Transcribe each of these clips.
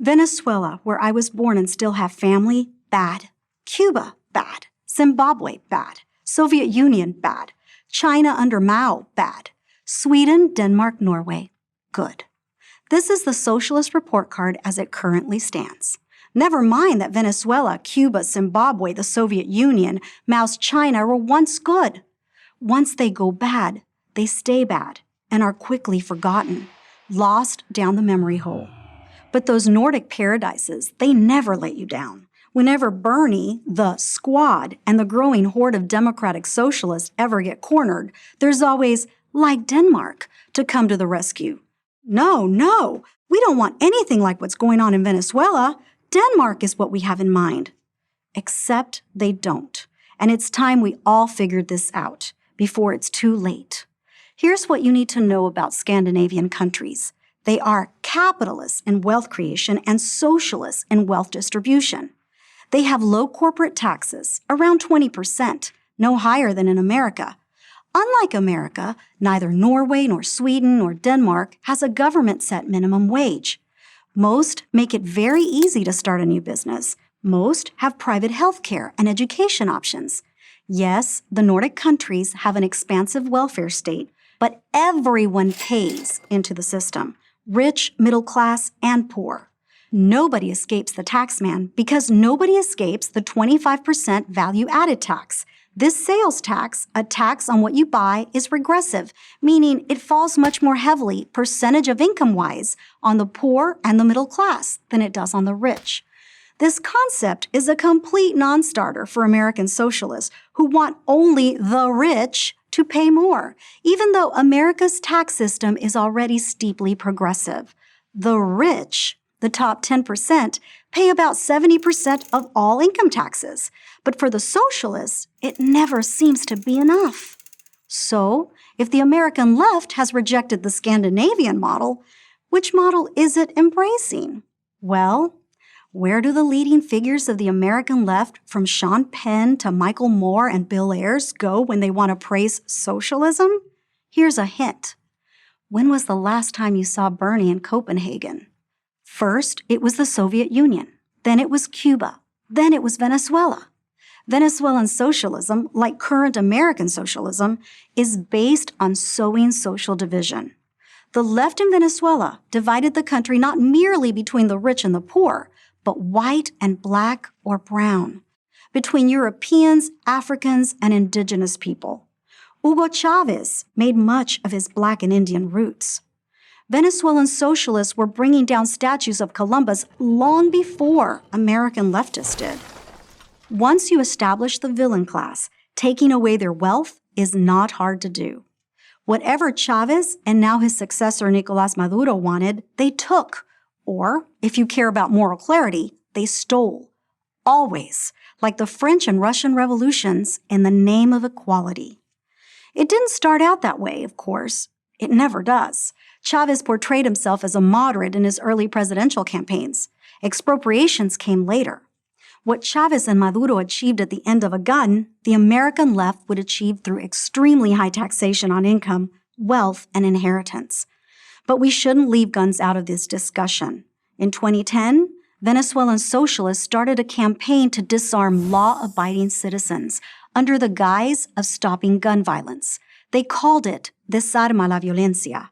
Venezuela, where I was born and still have family, bad. Cuba, bad. Zimbabwe, bad. Soviet Union, bad. China under Mao, bad. Sweden, Denmark, Norway, good. This is the socialist report card as it currently stands. Never mind that Venezuela, Cuba, Zimbabwe, the Soviet Union, Mao's China were once good. Once they go bad, they stay bad and are quickly forgotten, lost down the memory hole. But those Nordic paradises, they never let you down. Whenever Bernie, the Squad, and the growing horde of democratic socialists ever get cornered, there's always, like Denmark, to come to the rescue. No, we don't want anything like what's going on in Venezuela. Denmark is what we have in mind. Except they don't. And it's time we all figured this out before it's too late. Here's what you need to know about Scandinavian countries. They are capitalists in wealth creation and socialists in wealth distribution. They have low corporate taxes, around 20%, no higher than in America. Unlike America, neither Norway nor Sweden nor Denmark has a government-set minimum wage. Most make it very easy to start a new business. Most have private health care and education options. Yes, the Nordic countries have an expansive welfare state, but everyone pays into the system, rich, middle class, and poor. Nobody escapes the tax man because nobody escapes the 25% value-added tax. This sales tax, a tax on what you buy, is regressive, meaning it falls much more heavily, percentage of income-wise, on the poor and the middle class than it does on the rich. This concept is a complete non-starter for American socialists who want only the rich to pay more, even though America's tax system is already steeply progressive. The rich, the top 10%, pay about 70% of all income taxes. But for the socialists, it never seems to be enough. So, if the American left has rejected the Scandinavian model, which model is it embracing? Well, where do the leading figures of the American left, from Sean Penn to Michael Moore and Bill Ayers, go when they want to praise socialism? Here's a hint. When was the last time you saw Bernie in Copenhagen? First, it was the Soviet Union. Then it was Cuba. Then it was Venezuela. Venezuelan socialism, like current American socialism, is based on sowing social division. The left in Venezuela divided the country not merely between the rich and the poor, but white and black or brown, between Europeans, Africans, and indigenous people. Hugo Chavez made much of his black and Indian roots. Venezuelan socialists were bringing down statues of Columbus long before American leftists did. Once you establish the villain class, taking away their wealth is not hard to do. Whatever Chavez and now his successor Nicolás Maduro wanted, they took. Or, if you care about moral clarity, they stole. Always, like the French and Russian revolutions, in the name of equality. It didn't start out that way, of course. It never does. Chavez portrayed himself as a moderate in his early presidential campaigns. Expropriations came later. What Chavez and Maduro achieved at the end of a gun, the American left would achieve through extremely high taxation on income, wealth, and inheritance. But we shouldn't leave guns out of this discussion. In 2010, Venezuelan socialists started a campaign to disarm law-abiding citizens under the guise of stopping gun violence. They called it Desarma la Violencia.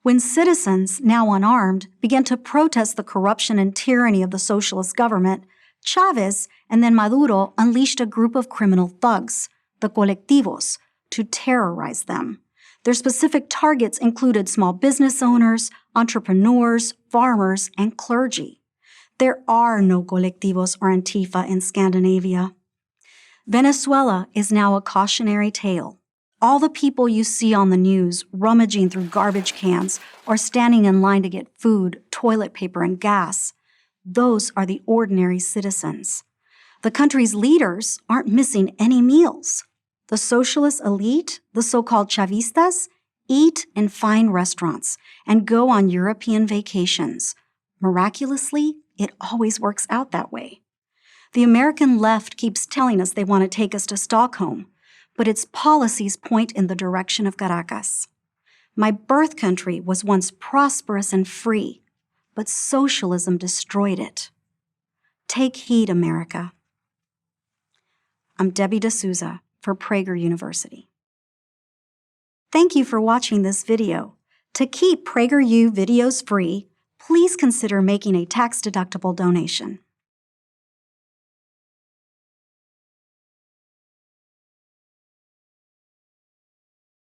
When citizens, now unarmed, began to protest the corruption and tyranny of the socialist government, Chavez and then Maduro unleashed a group of criminal thugs, the colectivos, to terrorize them. Their specific targets included small business owners, entrepreneurs, farmers, and clergy. There are no colectivos or Antifa in Scandinavia. Venezuela is now a cautionary tale. All the people you see on the news rummaging through garbage cans or standing in line to get food, toilet paper, and gas, those are the ordinary citizens. The country's leaders aren't missing any meals. The socialist elite, the so-called Chavistas, eat in fine restaurants and go on European vacations. Miraculously, it always works out that way. The American left keeps telling us they want to take us to Stockholm, but its policies point in the direction of Caracas. My birth country was once prosperous and free. but socialism destroyed it. Take heed, America. I'm Debbie D'Souza for Prager University. Thank you for watching this video. To keep PragerU videos free, please consider making a tax-deductible donation.